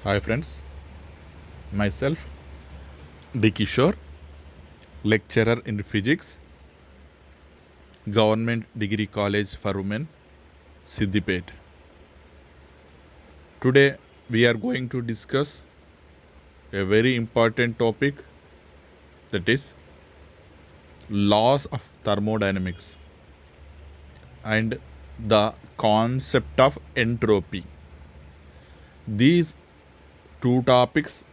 Hi friends, myself D. Kishore, lecturer in physics, Government Degree College for Women, Siddipet. Today we are going to discuss a very important topic, that is laws of thermodynamics and the concept of entropy. These two topics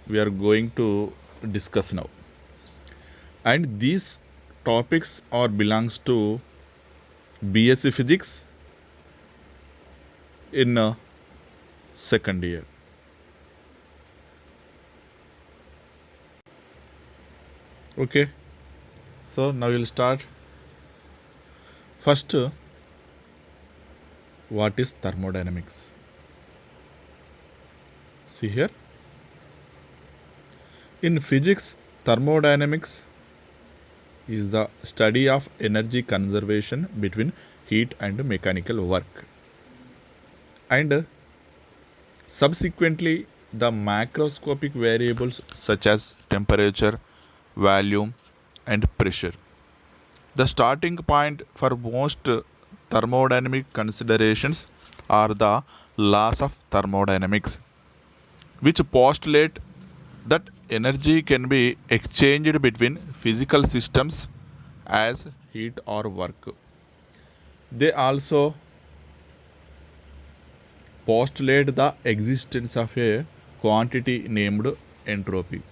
we are going to discuss now, and these topics are belongs to BSc Physics in second year. Okay, so now we'll start. First, what is thermodynamics? See here. In physics, thermodynamics is the study of energy conservation between heat and mechanical work. And subsequently, the macroscopic variables such as temperature, volume, and pressure. The starting point for most thermodynamic considerations are the laws of thermodynamics, which postulate that energy can be exchanged between physical systems as heat or work. They also postulate the existence of a quantity named entropy,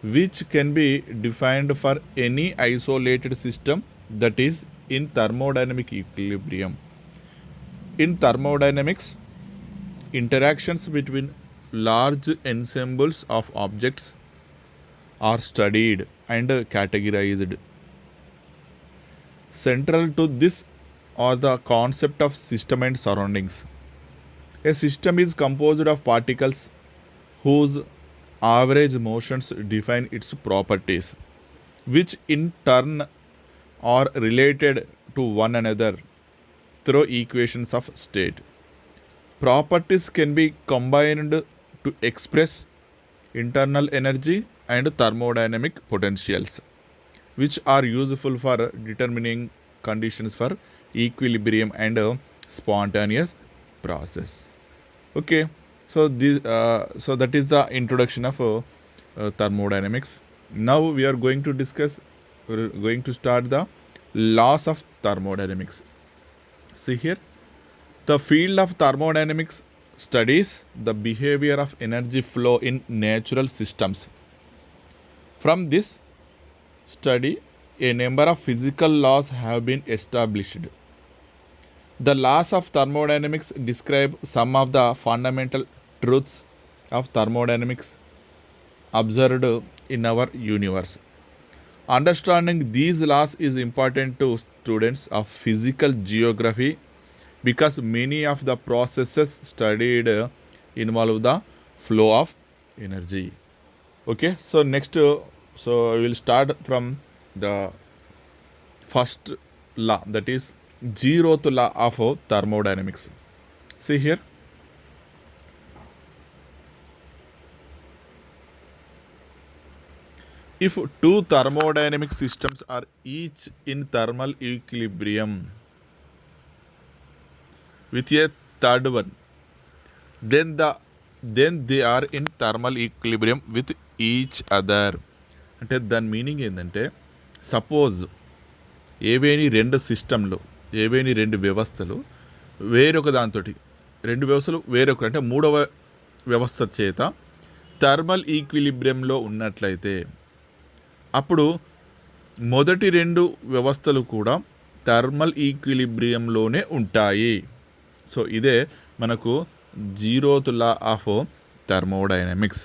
which can be defined for any isolated system that is in thermodynamic equilibrium. In thermodynamics, interactions between large ensembles of objects are studied and categorized. Central to this are the concept of system and surroundings. A system is composed of particles whose average motions define its properties, which in turn are related to one another through equations of state. Properties can be combined to express internal energy and thermodynamic potentials, which are useful for determining conditions for equilibrium and spontaneous process. Okay, so that is the introduction of thermodynamics. Now we are going to discuss. We're going to start the laws of thermodynamics. See here, the field of thermodynamics studies the behavior of energy flow in natural systems. From this study, a number of physical laws have been established. The laws of thermodynamics describe some of the fundamental truths of thermodynamics observed in our universe. Understanding these laws is important to students of physical geography because many of the processes studied involve the flow of energy. Okay, so next, so I will start from the first law, that is zeroth law of thermodynamics. See here, if two thermodynamic systems are each in thermal equilibrium with a third one, then they are in thermal equilibrium with each other. అంటే దాని meaning ఏంటంటే, suppose ఏవేని రెండు సిస్టంలు, ఏవేని రెండు వ్యవస్థలు వేరొక దాంతో, రెండు వ్యవస్థలు వేరొక అంటే మూడవ వ్యవస్థ చేత థర్మల్ ఈక్విలిబ్రియంలో ఉన్నట్లయితే అప్పుడు మొదటి రెండు వ్యవస్థలు కూడా థర్మల్ ఈక్విలిబ్రియంలోనే ఉంటాయి. సో ఇదే మనకు జీరోత్ లా ఆఫ్ థర్మోడైనమిక్స్.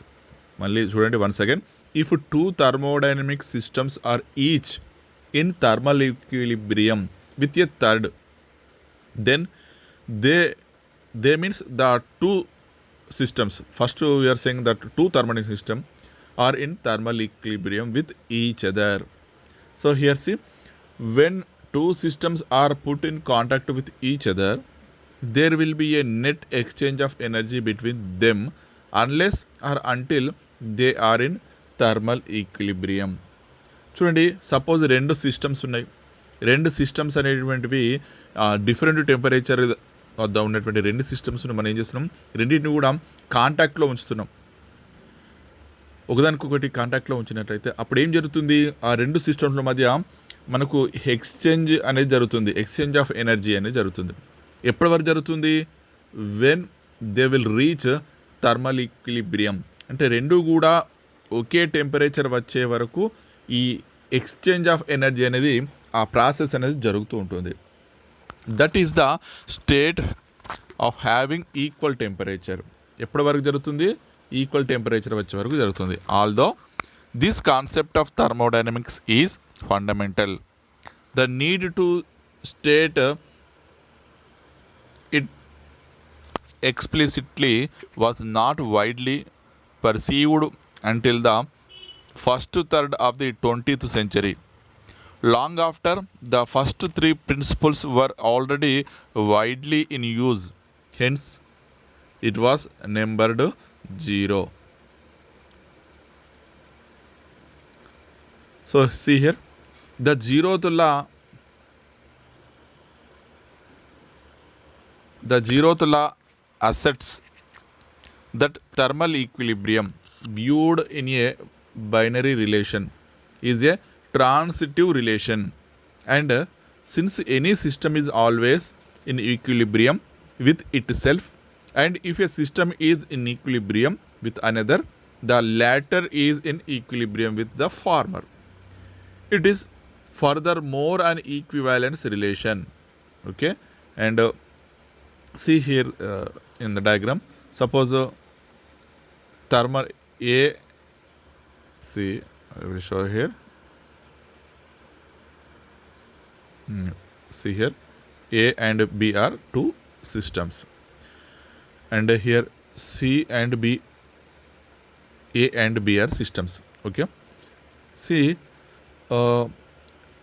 మళ్ళీ చూడండి once again, if two thermodynamic systems are each in thermal equilibrium with a third, then they means the two systems. First, we are saying that two thermodynamic systems are in thermal equilibrium with each other. So here see, when two systems are put in contact with each other, there will be a net exchange of energy between them unless or until they are in thermal equilibrium. చూడండి, suppose రెండు systems ఉన్నాయి. రెండు systems అనేటువంటివి different temperature వద్ద ఉన్నటువంటి రెండు సిస్టమ్స్ను మనం ఏం చేస్తున్నాం, రెండింటిని కూడా కాంటాక్ట్లో ఉంచుతున్నాం. ఒకదానికొకటి కాంటాక్ట్లో ఉంచినట్లయితే అప్పుడు ఏం జరుగుతుంది, ఆ రెండు సిస్టమ్స్ల మధ్య మనకు ఎక్స్చేంజ్ అనేది జరుగుతుంది, ఎక్స్చేంజ్ ఆఫ్ ఎనర్జీ అనేది జరుగుతుంది. ఎప్పటి వరకు జరుగుతుంది, when they will reach thermal equilibrium, అంటే రెండు కూడా ఒకే టెంపరేచర్ వచ్చే వరకు ఈ ఎక్స్చేంజ్ ఆఫ్ ఎనర్జీ అనేది, ఆ ప్రాసెస్ అనేది జరుగుతూ ఉంటుంది. That is the state of having equal temperature. ఎప్పటి వరకు జరుగుతుంది, ఈక్వల్ టెంపరేచర్ వచ్చే వరకు జరుగుతుంది. Although this concept of thermodynamics is fundamental. The need to state it explicitly was not widely perceived until the first third of the 20th century. Long after the first three principles were already widely in use, hence it was numbered 0. So see here, the zeroth law asserts that thermal equilibrium viewed in a binary relation is a transitive relation, and since any system is always in equilibrium with itself, and if a system is in equilibrium with another, the latter is in equilibrium with the former. It is furthermore an equivalence relation. Okay, and see here in the diagram, suppose thermal A, see I will show here, see here A and B are two systems, and here C and B, A and B are systems. Okay, see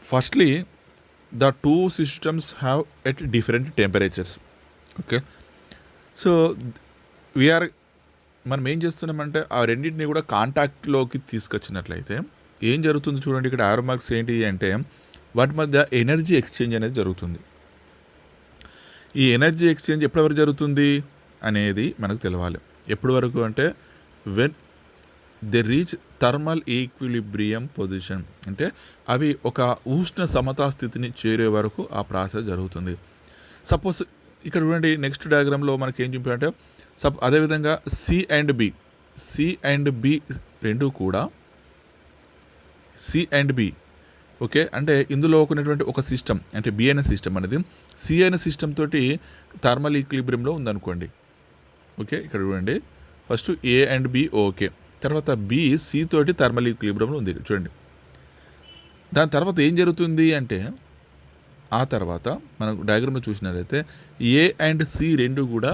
firstly the two systems have at different temperatures. Okay, so we are మనం ఏం చేస్తున్నామంటే ఆ రెండింటిని కూడా కాంటాక్ట్లోకి తీసుకొచ్చినట్లయితే ఏం జరుగుతుంది చూడండి. ఇక్కడ ఆరో మార్క్స్ ఏంటి అంటే వాటి మధ్య ఎనర్జీ ఎక్స్చేంజ్ అనేది జరుగుతుంది. ఈ ఎనర్జీ ఎక్స్చేంజ్ ఎప్పటి వరకు జరుగుతుంది అనేది మనకు తెలవాలి. ఎప్పటి వరకు అంటే when they reach thermal equilibrium position, అంటే అవి ఒక ఉష్ణ సమతా స్థితిని చేరే వరకు ఆ ప్రాసెస్ జరుగుతుంది. సపోజ్ ఇక్కడ చూడండి, నెక్స్ట్ డయాగ్రామ్లో మనకి ఏం చూపారంటే అదేవిధంగా సి అండ్ బి రెండు కూడా సి అండ్ బి, ఓకే, అంటే ఇందులో ఉన్నటువంటి ఒక సిస్టమ్ అంటే బి అనే సిస్టమ్ అనేది సి అనే సిస్టమ్ తోటి థర్మల్ ఈక్విలిబ్రియంలో ఉందనుకోండి. ఓకే, ఇక్కడ చూడండి, first A and B okay, తర్వాత బి సి తోటి థర్మల్ ఈక్విలిబ్రియంలో ఉంది చూడండి. దాని తర్వాత ఏం జరుగుతుంది అంటే ఆ తర్వాత మనం డయాగ్రామ్లో చూసినట్లయితే ఏ అండ్ సి రెండు కూడా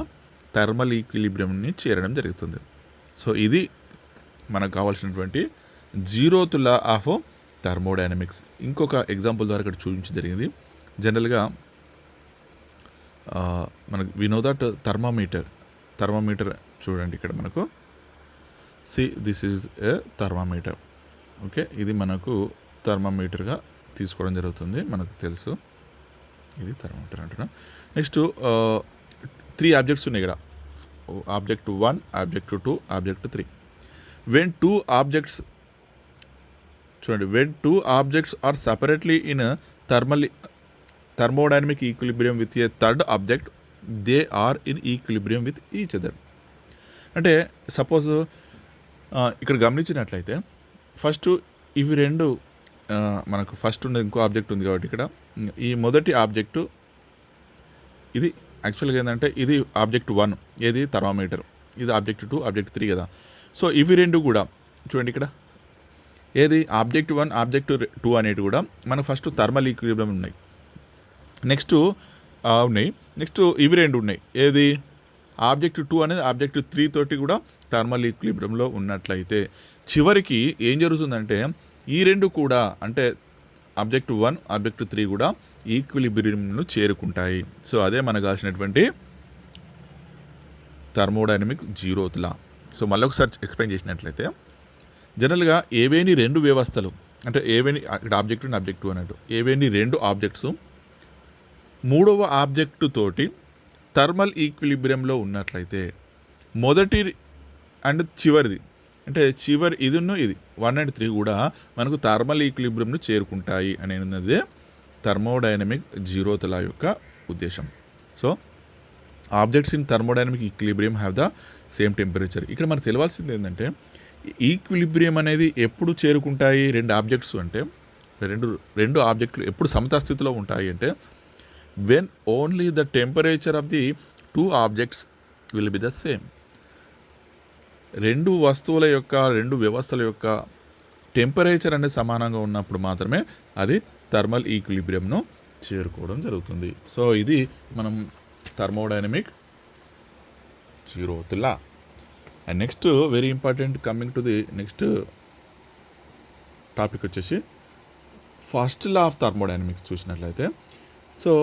థర్మల్ ఈక్విలిబ్రియంని చేరడం జరుగుతుంది. సో ఇది మనకు కావాల్సినటువంటి జీరోత్ లా ఆఫ్ థర్మోడైనమిక్స్. ఇంకొక ఎగ్జాంపుల్ ద్వారా ఇక్కడ చూపించడం జరిగింది. జనరల్గా మనకు వి నో దట్ థర్మామీటర్ చూడండి, ఇక్కడ మనకు this is A thermometer. Okay, ఇది మనకు థర్మామీటర్గా తీసుకోవడం జరుగుతుంది, మనకు తెలుసు, ఇది థర్మామీటర్ అంటున్నా. నెక్స్ట్ 3 ఆబ్జెక్ట్స్ ఉన్నాయి ఇక్కడ, object 1, object 2, object 3. When two objects are separately in thermodynamic equilibrium with a third object, they are in equilibrium with each other. అంటే సపోజ్ ఇక్కడ గమనించినట్లయితే ఫస్ట్ ఇవి రెండు మనకు ఫస్ట్ ఉన్నది ఇంకో ఆబ్జెక్ట్ ఉంది కాబట్టి ఇక్కడ ఈ మొదటి ఆబ్జెక్టు ఇది యాక్చువల్గా ఏంటంటే ఇది ఆబ్జెక్ట్ 1, ఏది థర్మామీటర్, ఇది ఆబ్జెక్ట్ 2, ఆబ్జెక్ట్ 3 కదా. సో ఇవి రెండు కూడా చూడండి, ఇక్కడ ఏది ఆబ్జెక్ట్ 1, ఆబ్జెక్ట్ 2 అనేవి కూడా మనకు ఫస్ట్ థర్మల్ ఈక్విలిబ్రియం ఉన్నాయి. నెక్స్ట్ ఇవి రెండు ఉన్నాయి, ఏది ఆబ్జెక్ట్ 2 అనేది ఆబ్జెక్ట్ 3 తోటి కూడా థర్మల్ ఈక్విలిబ్రియంలో ఉన్నట్లయితే చివరికి ఏం జరుగుతుందంటే ఈ రెండు కూడా అంటే ఆబ్జెక్ట్ 1, ఆబ్జెక్ట్ 3 కూడా ఈక్విలిబ్రియంను చేరుకుంటాయి. సో అదే మనకు కావాల్సినటువంటి థర్మోడైనమిక్ జీరోత్ లా. సో మళ్ళీ ఒకసారి ఎక్స్ప్లెయిన్ చేసినట్లయితే జనరల్గా ఏవేని రెండు వ్యవస్థలు అంటే ఏవేని ఇక్కడ ఆబ్జెక్ట్ అండ్ ఆబ్జెక్ట్ అన్నట్టు ఏవేని రెండు ఆబ్జెక్ట్స్ మూడవ ఆబ్జెక్టు తోటి థర్మల్ ఈక్విలిబ్రియంలో ఉన్నట్లయితే మొదటి అండ్ చివరిది అంటే చివరి ఇదిన్నో ఇది 1 and 3 కూడా మనకు థర్మల్ ఈక్విలిబ్రియంను చేరుకుంటాయి అనేది థర్మోడైనమిక్ జీరోత్ లా యొక్క ఉద్దేశం. So objects in thermodynamic equilibrium have the same temperature. ఇక్కడ మనకు తెలియాల్సింది ఏంటంటే ఈక్విలిబ్రియం అనేది ఎప్పుడు చేరుకుంటాయి రెండు ఆబ్జెక్ట్స్ అంటే రెండు ఆబ్జెక్టులు ఎప్పుడు సమతాస్థితిలో ఉంటాయి అంటే when only the temperature of the two objects will be the same. రెండు వస్తువుల యొక్క రెండు వ్యవస్థల యొక్క టెంపరేచర్ అనేది సమానంగా ఉన్నప్పుడు మాత్రమే అది థర్మల్ ఈక్విలిబ్రియంను చేరుకోవడం జరుగుతుంది. సో ఇది మనం thermodynamic zeroth law. And next very important coming to the next topic వచ్చేసి ఫస్ట్ లా ఆఫ్ థర్మోడైనమిక్స్ చూసినట్లయితే so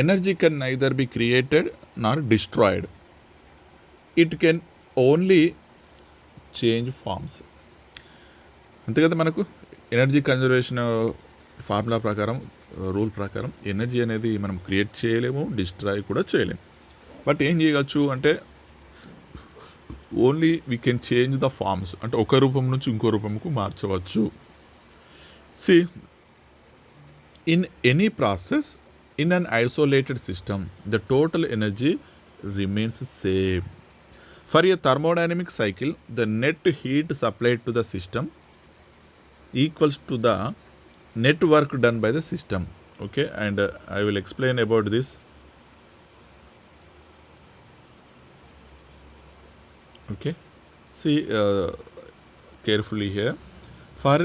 energy can neither be created nor destroyed, it can only change forms. అంతే కదా, మనకు energy conservation formula ప్రకారం rule ప్రకారం energy అనేది మనం create చేయలేము, డిస్ట్రాయ్ కూడా చేయలేము. బట్ ఏం చేయవచ్చు అంటే only we can change the forms అంటే ఒక రూపం నుంచి ఇంకో రూపంకు మార్చవచ్చు. See in any process in an isolated system the total energy remains same. For a thermodynamic cycle, the net heat supplied to the system equals to the net work done by the system. Okay, and I will explain about this. Okay, see carefully here. For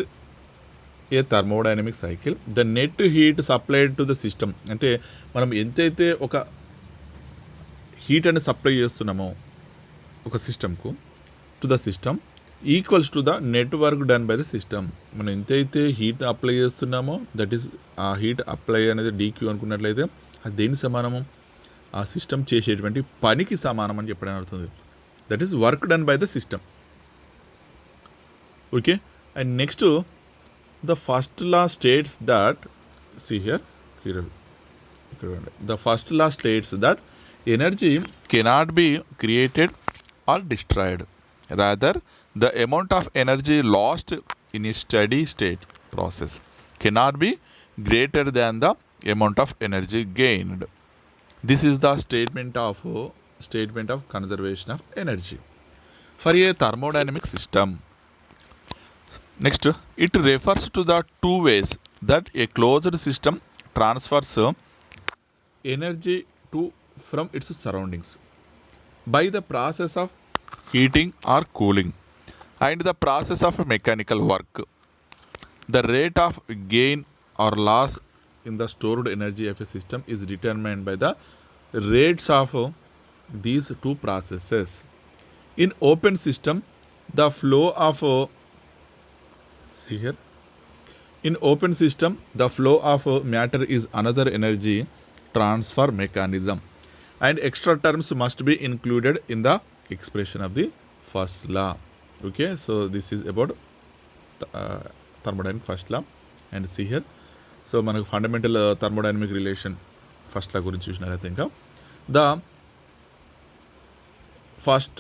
a thermodynamic cycle, the net heat supplied to the system అంటే మనం ఎంతైతే ఒక heat అని supply చేస్తున్నామో ఒక సిస్టమ్కు to the system equals to the network done by the system. మనం ఎంతైతే హీట్ అప్లై చేస్తున్నామో దట్ ఈస్ ఆ హీట్ అప్లై అనేది డీక్యూ అనుకున్నట్లయితే అది దేనికి సమానము ఆ సిస్టమ్ చేసేటువంటి పనికి సమానం అని చెప్పడం అవుతుంది. That is work done by the system. Okay, and next the first law states that see here the first law states that energy cannot be created or destroyed. Rather, the amount of energy lost in a steady state process cannot be greater than the amount of energy gained. This is the statement of conservation of energy for a thermodynamic system. Next, it refers to the two ways that a closed system transfers energy from its surroundings by the process of heating or cooling and the process of mechanical work. The rate of gain or loss in the stored energy of a system is determined by the rates of these two processes. In open system, the flow of see here in open system the flow of matter is another energy transfer mechanism, and extra terms must be included in the expression of the first law. Okay, so this is about thermodynamic first law. And see here, so manaku fundamental thermodynamic relation first law gurinchi chusinarathe inka the first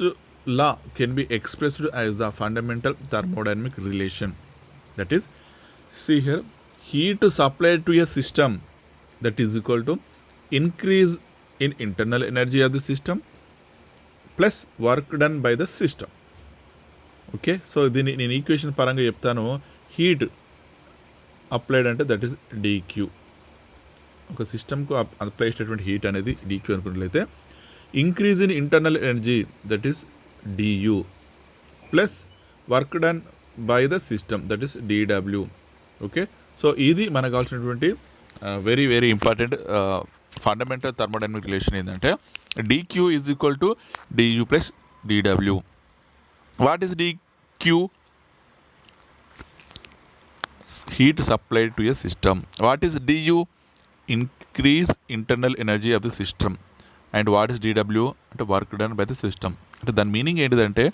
law can be expressed as the fundamental thermodynamic relation. That is, see here, heat supplied to a system that is equal to increase in internal energy of the system plus work done by the system. Okay, so దీన్ని నేను equation పరంగా చెప్తాను. Heat applied అంటే that is DQ. ఒక సిస్టమ్కు apply చేసేటువంటి heat అనేది DQ అనుకున్నట్లయితే increase in internal energy that is DU plus work done by the system that is DW. Okay, so ఇది మనకు కావాల్సినటువంటి very very important fundamental thermodynamic relation ఏంటంటే dq is equal to du plus dw. What is dq? Heat supplied to a system. What is du? Increase internal energy of the system, and what is DW అంటే work done by the system. అంటే దాని meaning ఏంటిదంటే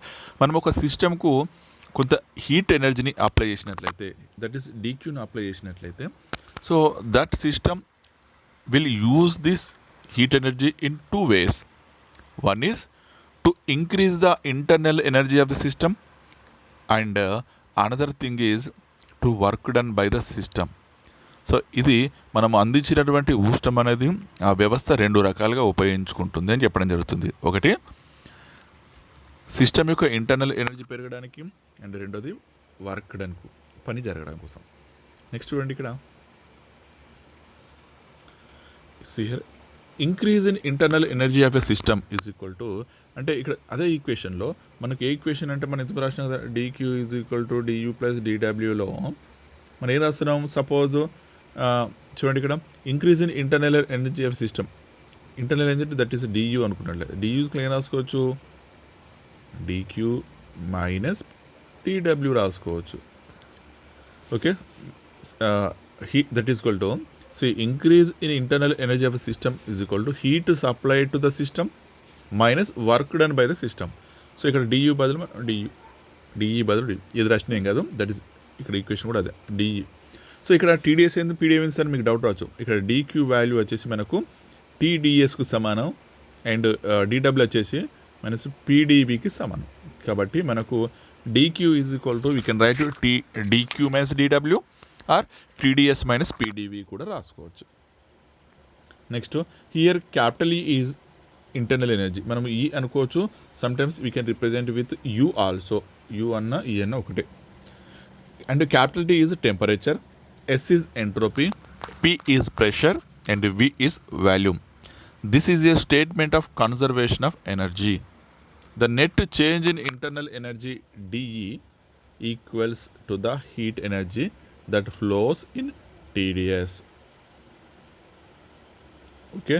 మనం ఒక సిస్టమ్కు కొంత heat ఎనర్జీని apply చేసినట్లయితే, దట్ ఈస్ డీక్యూని అప్లై చేసినట్లయితే, so that system will use this heat energy in two ways. One is to increase the internal energy of the system, and another thing is to work done by the system. So ఇది మనం అందించినటువంటి ఉష్ణం అనేది ఆ వ్యవస్థ రెండు రకాలుగా ఉపయోగించుకుంటుంది అని చెప్పడం జరుగుతుంది. ఒకటి సిస్టమ్ యొక్క ఇంటర్నల్ ఎనర్జీ పెరగడానికి, అండ్ రెండోది వర్క్ డన్కు పని జరగడం కోసం. నెక్స్ట్ చూడండి ఇక్కడ see here, increase in internal energy of a system is equal to, అంటే ఇక్కడ అదే ఈక్వేషన్లో మనకి ఏ ఈక్వేషన్ అంటే మనం ఎంత రాసినాం కదా, dq is equal to du plus dwలో మనం ఏం రాస్తున్నాం, సపోజ్ చూడండి ఇక్కడ increase in internal energy of system, internal energy that is du అనుకున్నట్లేదు, du ఏం రాసుకోవచ్చు, dq మైనస్ dw రాసుకోవచ్చు. Okay, that is equal to, see, increase in internal energy of a system is equal to heat supplied to the system minus work done by the system. So ఇక్కడ du బదులు de బదులు ఇది రాసిన ఏం కాదు, that is ఇక్కడ equation కూడా అదే de. సో ఇక్కడ టీడీఎస్ ఏంది, పీడిఎం ఏంది సార్ మీకు డౌట్ రావచ్చు. ఇక్కడ dq వాల్యూ వచ్చేసి మనకు టీడీఎస్కు సమానం, అండ్ dw వచ్చేసి మైనస్ పీడీబీకి సమానం. కాబట్టి మనకు dq is equal to, we can write dq minus dw or TDS minus PDV కూడా రాసుకోవచ్చు. Next here capital E is internal energy, మనం ఈ అనుకోవచ్చు, sometimes we can represent with U also, U అన్న E అన్న ఒకటే. And capital T is temperature, S is entropy, P is pressure, and V is volume. This is a statement of conservation of energy. The net change in internal energy DE equals to the heat energy that flows in TDS. Okay,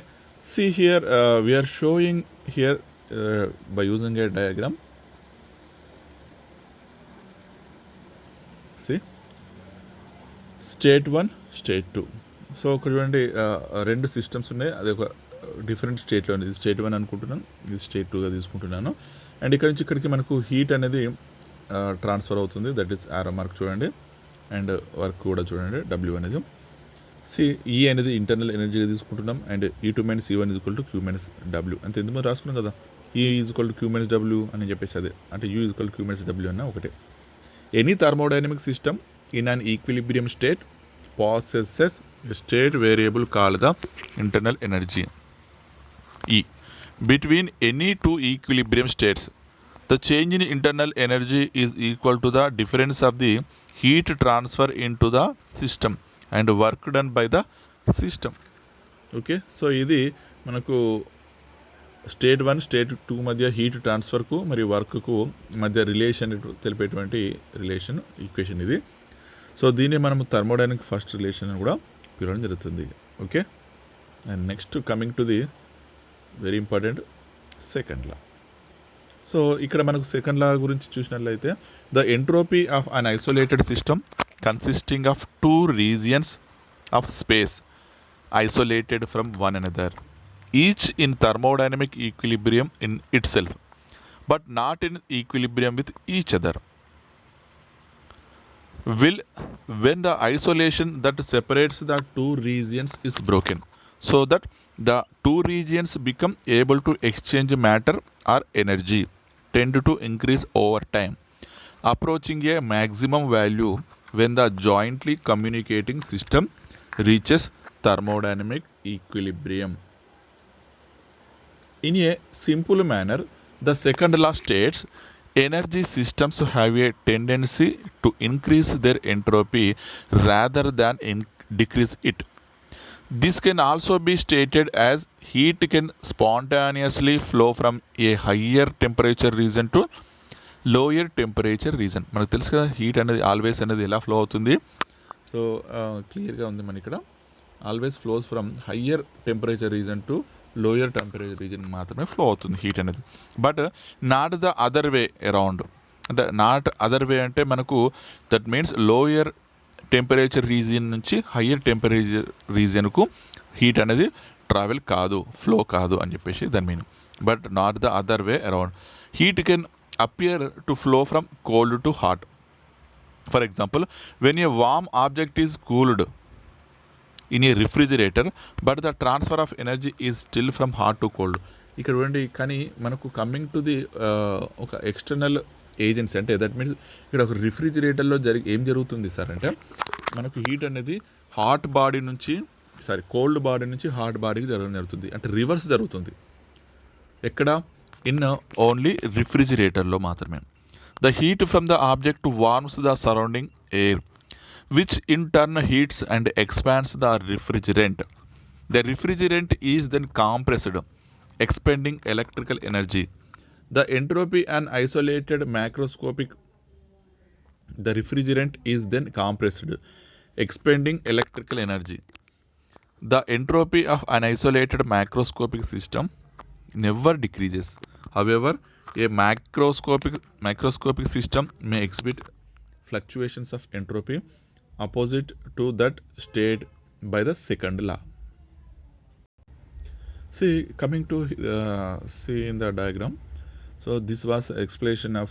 see here we are showing here by using a diagram. See, state 1, state 2. So ఒక చూడండి రెండు systems ఉన్నాయి, అది ఒక different స్టేట్లో ఉంది. ఇది state 1 అనుకుంటున్నాను, ఇది స్టేట్ 2గా తీసుకుంటున్నాను. అండ్ ఇక్కడ నుంచి ఇక్కడికి మనకు హీట్ అనేది ట్రాన్స్ఫర్ అవుతుంది, దట్ ఈస్ ఆరో మార్క్ చూడండి. అండ్ వర్క్ కూడా చూడండి, డబ్ల్యూ అనేది. సి ఈ అనేది ఇంటర్నల్ ఎనర్జీగా తీసుకుంటున్నాం, and E2 minus E1 is equal to Q minus W అంతే. ఎందుకు రాసుకున్నాం కదా, E is equal to Q minus W అని చెప్పేసి అదే, అంటే U is equal to Q minus W అన్న ఒకటే. Any thermodynamic system in an equilibrium state possesses a state variable called the internal energy E. Between any two equilibrium states, the change in internal energy is equal to the difference of the heat transfer into the system and work done by the system. Okay, so ఇది మనకు state 1 state 2 మధ్య heat ట్రాన్స్ఫర్కు మరియు వర్క్కు మధ్య relation తెలిపేటువంటి relation equation ఇది. So దీన్ని మనం thermodynamic first relation అని కూడా పిలవడం జరుగుతుంది. Okay, and next coming to the very important second law. So ఇక్కడ మనకు సెకండ్ లా గురించి చూసినట్లయితే, the entropy of an isolated system consisting of two regions of space isolated from one another, each in thermodynamic equilibrium in itself, but not in equilibrium with each other, will when the isolation that separates the two regions is broken, so that the two regions become able to exchange matter or energy, tend to increase over time, approaching a maximum value when the jointly communicating system reaches thermodynamic equilibrium. In a simple manner, the second law states energy systems have a tendency to increase their entropy rather than decrease it. This can also be stated as heat can spontaneously flow from a higher temperature region to lower temperature region. మనకు తెలుసు కదా heat అనేది always అనేది ఎలా flow అవుతుంది. So క్లియర్గా ఉంది మన ఇక్కడ, always flows from higher temperature region to lower temperature region మాత్రమే ఫ్లో అవుతుంది హీట్ అనేది. But not the other way around, అంటే నాట్ అదర్ వే అంటే మనకు that means lower temperature region నుంచి హయ్యర్ టెంపరేచర్ రీజియన్కు హీట్ అనేది ట్రావెల్ కాదు, ఫ్లో కాదు అని చెప్పేసి దాని meaning. But not the other way around. Heat can appear to flow from cold to hot. For example, when a warm object is cooled in a refrigerator but the transfer of energy is still from hot to cold. ఇక్కడ చూడండి, కానీ మనకు coming to the ఒక external agency, అంటే that means ఇక్కడ ఒక రిఫ్రిజిరేటర్లో ఏం జరుగుతుంది సార్ అంటే, మనకు హీట్ అనేది హాట్ బాడీ నుంచి కోల్డ్ బాడీ నుంచి హాట్ బాడీకి జరుగుతుంది, అంటే రివర్స్ జరుగుతుంది. ఎక్కడ? ఇన్ ఓన్లీ రిఫ్రిజిరేటర్లో మాత్రమే. The heat from the object worms the surrounding air which in turn heats and expands the refrigerant. The refrigerant is then compressed, expending electrical energy. The entropy and isolated macroscopic. The refrigerant is then compressed, expending electrical energy. The entropy of an isolated macroscopic system never decreases. However, a macroscopic system may exhibit fluctuations of entropy opposite to that stated by the second law. See, coming to see in the diagram. So this was explanation of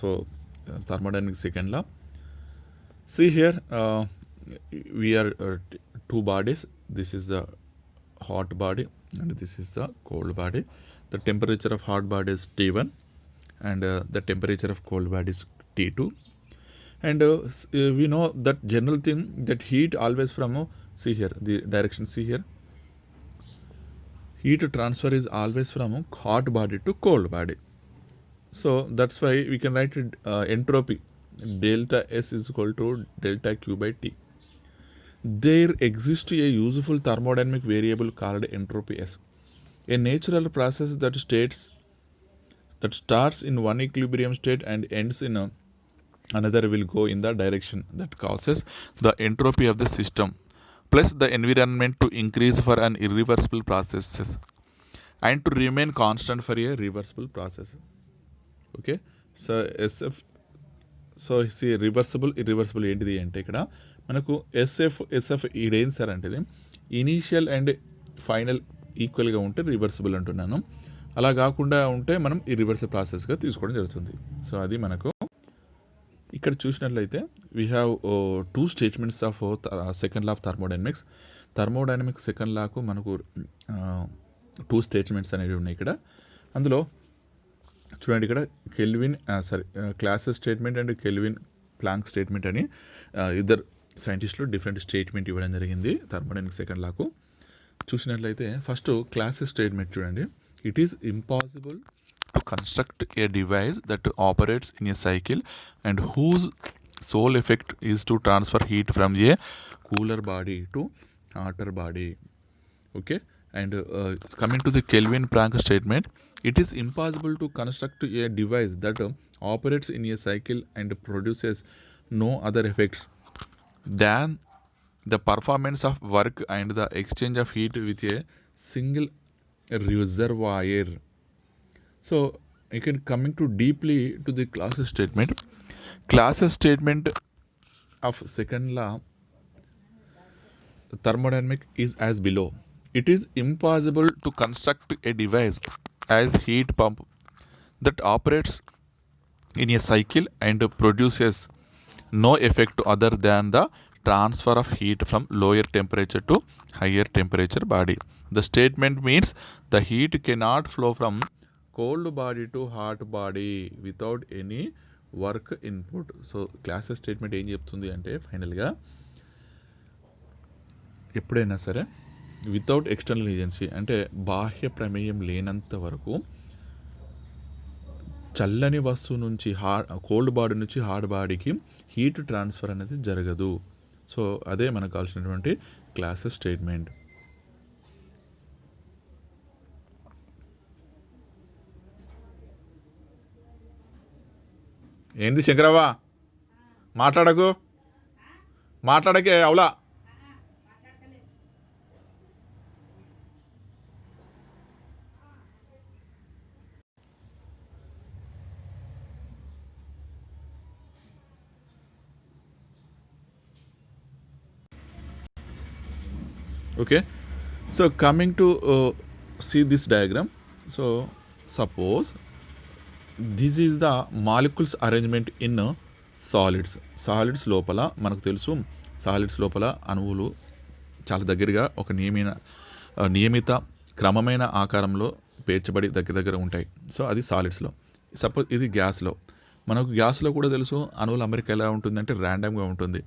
thermodynamics second law. See here, we are two bodies. This is the hot body and this is the cold body. The temperature of hot body is T1 and the temperature of cold body is T2. And we know that general thing that heat always from see here, the direction see here, heat transfer is always from hot body to cold body. So that's why we can write entropy delta S is equal to delta Q by T. There exists a useful thermodynamic variable called entropy S, a natural process that starts in one equilibrium state and ends in another will go in the direction that causes the entropy of the system plus the environment to increase for an irreversible processes and to remain constant for a reversible process. Okay, so SF, so see reversible irreversible ఏంటిది అంటే ఇక్కడ మనకు SF ఇదేం sir అంటే initial and final ఈక్వల్గా ఉంటే reversible అంటున్నాను, అలా కాకుండా ఉంటే మనం ఇర్రివర్సిబుల్ ప్రాసెస్గా తీసుకోవడం జరుగుతుంది. సో అది మనకు ఇక్కడ చూసినట్లయితే we have two statements of second law of thermodynamics second లాకు మనకు టూ స్టేట్మెంట్స్ అనేవి ఉన్నాయి ఇక్కడ. అందులో చూడండి, ఇక్కడ Kelvin Clausius statement and Kelvin Planck statement అని ఇద్దరు సైంటిస్టులు డిఫరెంట్ స్టేట్మెంట్ ఇవ్వడం జరిగింది థర్మోడైనమిక్స్ సెకండ్ లాకు. చూసినట్లయితే ఫస్ట్ క్లాసెస్ స్టేట్మెంట్ చూడండి. It is impossible to construct a device that operates in a cycle and whose sole effect is to transfer heat from a cooler body to hotter body. Okay, and coming to the Kelvin-Planck statement, it is impossible to construct a device that operates in a cycle and produces no other effects than the performance of work and the exchange of heat with a single reservoir. So again, coming to deeply to the classes statement of second law thermodynamic is as below. It is impossible to construct a device as heat pump that operates in a cycle and produces no effect other than the transfer of heat from lower temperature to higher temperature body. The statement means the heat cannot flow from cold body to hot body without any work input. So classes statement ఏం చెప్తుంది అంటే ఫైనల్గా ఎప్పుడైనా సరే without external agency, అంటే బాహ్య ప్రమేయం లేనంత వరకు చల్లని వస్తువు నుంచి కోల్డ్ బాడీ నుంచి హాట్ బాడీకి హీట్ ట్రాన్స్ఫర్ అనేది జరగదు. సో అదే మనకు కావాల్సినటువంటి క్లాసెస్ స్టేట్మెంట్. ఏంది శంకరవ్వ, మాట్లాడకే అవులా. Okay, so coming to see this diagram. So suppose this is the molecules arrangement in solids లోపల మనకు తెలుసు సాలిడ్స్ లోపల అణువులు చాలా దగ్గరగా ఒక నియమిత క్రమమైన ఆకారంలో పేర్చబడి దగ్గర ఉంటాయి. సో అది సాలిడ్స్లో. సపోజ్ ఇది గ్యాస్లో, మనకు గ్యాస్లో కూడా తెలుసు అణువుల అమరిక ఎలా ఉంటుందంటే ర్యాండమ్గా ఉంటుంది.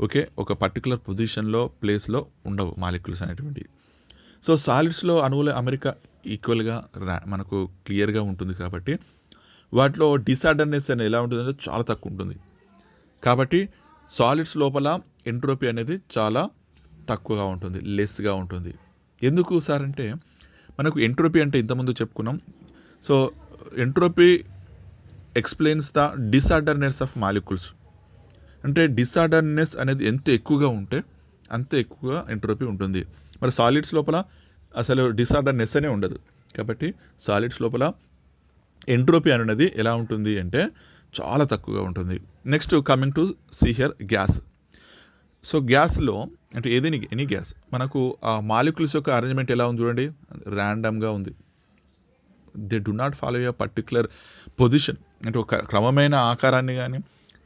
ఓకే, ఒక పర్టికులర్ పొజిషన్లో ప్లేస్లో ఉండవు మాలిక్యూల్స్ అనేటువంటివి. సో సాలిడ్స్లో అణువుల అమరిక ఈక్వల్గా మనకు క్లియర్గా ఉంటుంది కాబట్టి వాటిలో డిసార్డర్నెస్ అనేది ఎలా ఉంటుందంటే చాలా తక్కువ ఉంటుంది. కాబట్టి సాలిడ్స్ లోపల ఎంట్రోపీ అనేది చాలా తక్కువగా ఉంటుంది, లెస్గా ఉంటుంది. ఎందుకు సార్ అంటే మనకు ఎంట్రోపీ అంటే ఇంతకుముందు చెప్పుకున్నాం. So entropy explains the disorderness of molecules. అంటే డిసార్డర్నెస్ అనేది ఎంత ఎక్కువగా ఉంటే అంత ఎక్కువగా ఎంట్రోపీ ఉంటుంది. మరి సాలిడ్స్ లోపల అసలు డిసార్డర్నెస్ అనే ఉండదు. కాబట్టి సాలిడ్స్ లోపల ఎంట్రోపీ అనేది ఎలా ఉంటుంది అంటే చాలా తక్కువగా ఉంటుంది. Next coming to see here gas. So గ్యాస్లో అంటే ఎనీ గ్యాస్ మనకు ఆ మాలిక్యూల్స్ యొక్క అరేంజ్మెంట్ ఎలా ఉంది చూడండి, ర్యాండమ్గా ఉంది. They do not follow a particular position. అంటే ఒక క్రమమైన ఆకారాన్ని కానీ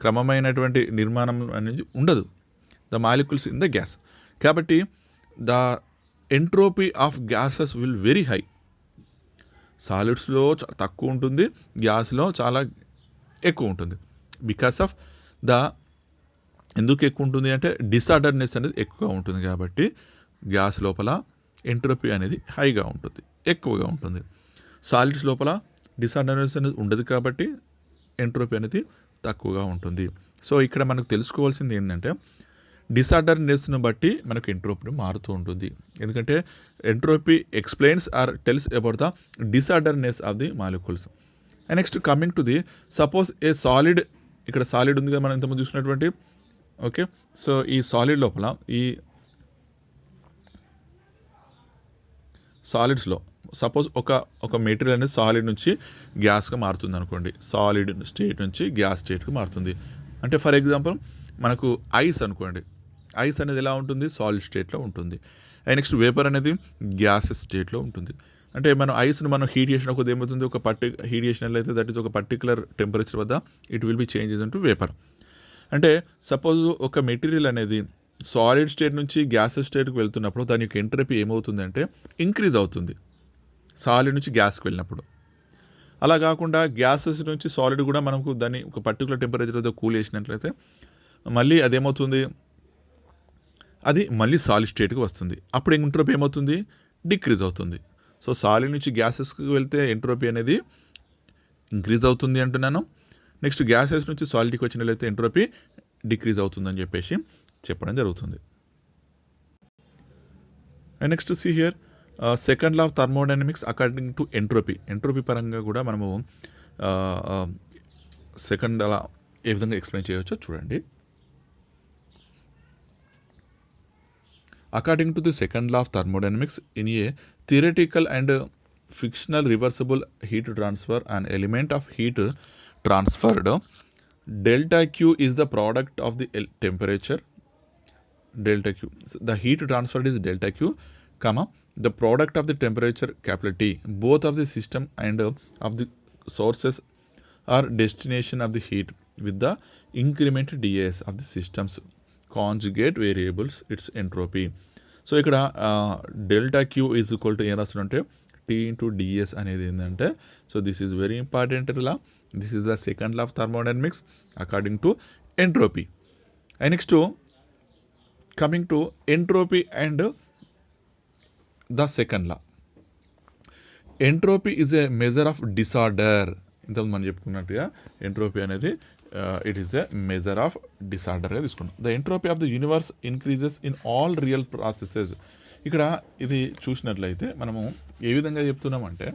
క్రమమైనటువంటి నిర్మాణం అనేది ఉండదు the molecules in the gas. కాబట్టి the entropy of gases will very high. సాలిడ్స్లో తక్కువ ఉంటుంది, గ్యాస్లో చాలా ఎక్కువ ఉంటుంది. బికాస్ ఆఫ్ ద ఎందుకు ఎక్కువ ఉంటుంది అంటే డిసార్డర్నెస్ అనేది ఎక్కువగా ఉంటుంది. కాబట్టి గ్యాస్ లోపల ఎంట్రోపీ అనేది హైగా ఉంటుంది, ఎక్కువగా ఉంటుంది. సాలిడ్స్ లోపల డిసార్డర్నెస్ అనేది ఉండదు కాబట్టి ఎంట్రోపీ అనేది తక్కువగా ఉంటుంది. సో ఇక్కడ మనకు తెలుసుకోవాల్సింది ఏంటంటే డిసార్డర్నెస్ను బట్టి మనకు ఎంట్రోపీ మారుతూ ఉంటుంది. ఎందుకంటే entropy explains or tells about the disorderness of the molecules. And next coming to the suppose a solid, ఇక్కడ సాలిడ్ ఉంది కదా మనం ఇంతకుముందు చూసినటువంటి. ఓకే, సో ఈ సాలిడ్ లోపల ఈ సాలిడ్స్లో సపోజ్ ఒక మెటీరియల్ అనేది సాలిడ్ నుంచి గ్యాస్గా మారుతుంది అనుకోండి. సాలిడ్ స్టేట్ నుంచి గ్యాస్ స్టేట్కి మారుతుంది. అంటే ఫర్ ఎగ్జాంపుల్ మనకు ఐస్ అనుకోండి. ఐస్ అనేది ఎలా ఉంటుంది, సాలిడ్ స్టేట్లో ఉంటుంది. అండ్ నెక్స్ట్ వేపర్ అనేది గ్యాసెస్ స్టేట్లో ఉంటుంది. అంటే మనం ఐస్ను మనం హీట్ చేసిన కొద్ది ఏమవుతుంది, హీట్ చేసినట్లయితే దట్ ఈస్ ఒక పర్టికులర్ టెంపరేచర్ వద్ద it will be changes into vapour. అంటే సపోజ్ ఒక మెటీరియల్ అనేది సాలిడ్ స్టేట్ నుంచి గ్యాసెస్ స్టేట్కి వెళ్తున్నప్పుడు దాని యొక్క ఎంట్రోపీ ఏమవుతుంది అంటే ఇంక్రీజ్ అవుతుంది సాలిడ్ నుంచి గ్యాస్కి వెళ్ళినప్పుడు. అలా కాకుండా గ్యాసెస్ నుంచి సాలిడ్ కూడా మనకు దాన్ని ఒక పర్టికులర్ టెంపరేచర్ వద్ద కూల్ చేసినట్లయితే మళ్ళీ అదేమవుతుంది, అది మళ్ళీ సాలిడ్ స్టేట్కి వస్తుంది. అప్పుడు ఎంట్రోపీ ఏమవుతుంది, డిక్రీజ్ అవుతుంది. సో సాలిడ్ నుంచి గ్యాసెస్కి వెళ్తే ఎంట్రోపీ అనేది ఇంక్రీజ్ అవుతుంది అంటున్నాను. నెక్స్ట్ గ్యాసెస్ నుంచి సాలిడ్కి వచ్చినట్లయితే ఎంట్రోపీ డిక్రీజ్ అవుతుందని చెప్పేసి చెప్పడం జరుగుతుంది. And next see here second law of thermodynamics according to entropy. Entropy పరంగా కూడా మనము సెకండ్ లా ఏ విధంగా ఎక్స్ప్లెయిన్ చేయవచ్చో చూడండి. According to the second law of thermodynamics, in a theoretical and fictional reversible heat transfer, an element of heat transferred, delta Q is the product of the temperature, delta Q. So the heat transferred is delta Q, comma, the product of the temperature, capital T, both of the system and of the sources or destination of the heat with the increment ds of the systems conjugate variables it's entropy. So ఇక్కడ delta Q is equal to ఏం రాస్తుందంటే T into DS అనేది ఏంటంటే, so this is very important law. This is the second law of thermodynamics according to entropy. And next coming to entropy and the second law. Entropy is a measure of disorder. ఇంతకుముందు మనం చెప్పుకున్నట్టుగా entropy అనేది it is a measure of డిసార్డర్గా తీసుకున్నాం. The entropy of the universe increases in all real processes. ఇక్కడ ఇది చూసినట్లయితే మనము ఏ విధంగా చెప్తున్నామంటే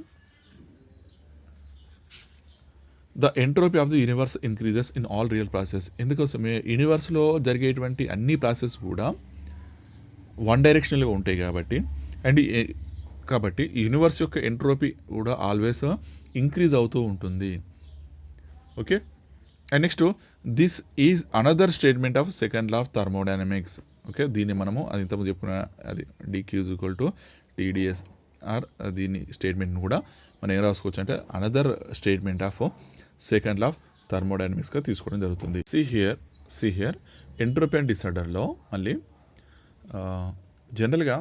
the entropy of the universe increases in all real process. ఎందుకోసమే యూనివర్స్లో జరిగేటువంటి అన్ని ప్రాసెస్ కూడా వన్ డైరెక్షనల్గా ఉంటాయి కాబట్టి యూనివర్స్ యొక్క ఎంట్రోపీ కూడా ఆల్వేస్ ఇంక్రీజ్ అవుతూ ఉంటుంది. Okay, and next this is another statement of second law of thermodynamics. Okay, దీన్ని మనము అది ఇంతకుముందు చెప్పుకున్న అది DQ is equal to TDS or దీని స్టేట్మెంట్ని కూడా మనం ఏం రాసుకోవచ్చు అంటే another statement of second law of థర్మోడైనమిక్స్గా తీసుకోవడం జరుగుతుంది. సి హియర్ ఎంట్రోపీ అండ్ డిసార్డర్లో మళ్ళీ జనరల్గా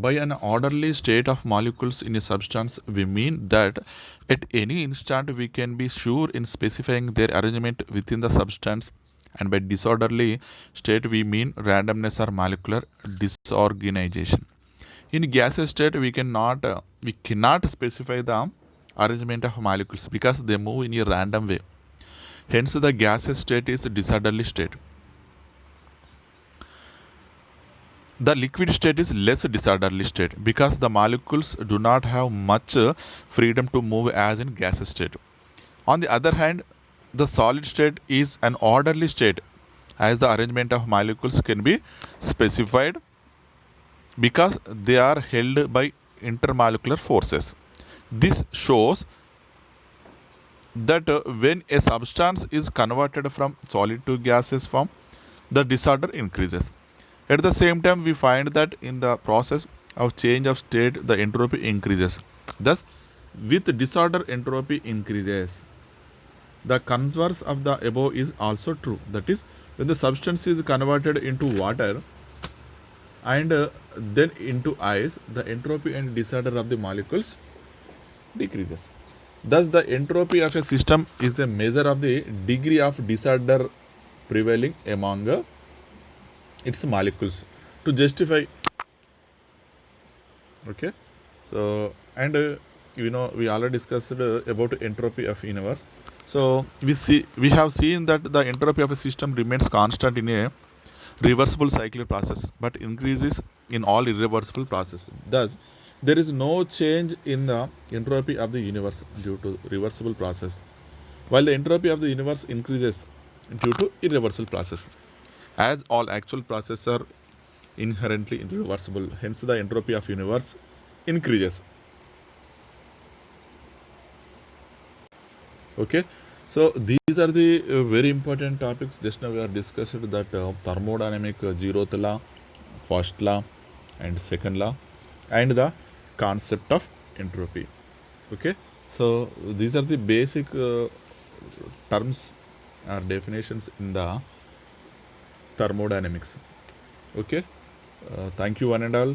by an orderly state of molecules in a substance, we mean that at any instant we can be sure in specifying their arrangement within the substance, and by disorderly state we mean randomness or molecular disorganization. In gaseous state we cannot specify the arrangement of molecules because they move in a random way. Hence the gaseous state is disorderly state. The liquid state is less disorderly state because the molecules do not have much freedom to move as in gaseous state. On the other hand, the solid state is an orderly state as the arrangement of molecules can be specified because they are held by intermolecular forces. This shows that when a substance is converted from solid to gaseous form, the disorder increases. At the same time, we find that in the process of change of state, the entropy increases. Thus, with disorder, entropy increases. The converse of the above is also true. That is, when the substance is converted into water and then into ice, the entropy and disorder of the molecules decreases. Thus, the entropy of a system is a measure of the degree of disorder prevailing among its molecules to justify. Okay, so and we already discussed about entropy of universe. So we have seen that the entropy of a system remains constant in a reversible cyclic process but increases in all irreversible processes. Thus there is no change in the entropy of the universe due to reversible process, while the entropy of the universe increases due to irreversible process. As all actual processes are inherently irreversible, hence the entropy of universe increases. Okay, so these are the very important topics. Just now we are discussed that thermodynamic zeroth law, first law and second law, and the concept of entropy. Okay, so these are the basic terms or definitions in the thermodynamics. Okay, thank you one and all.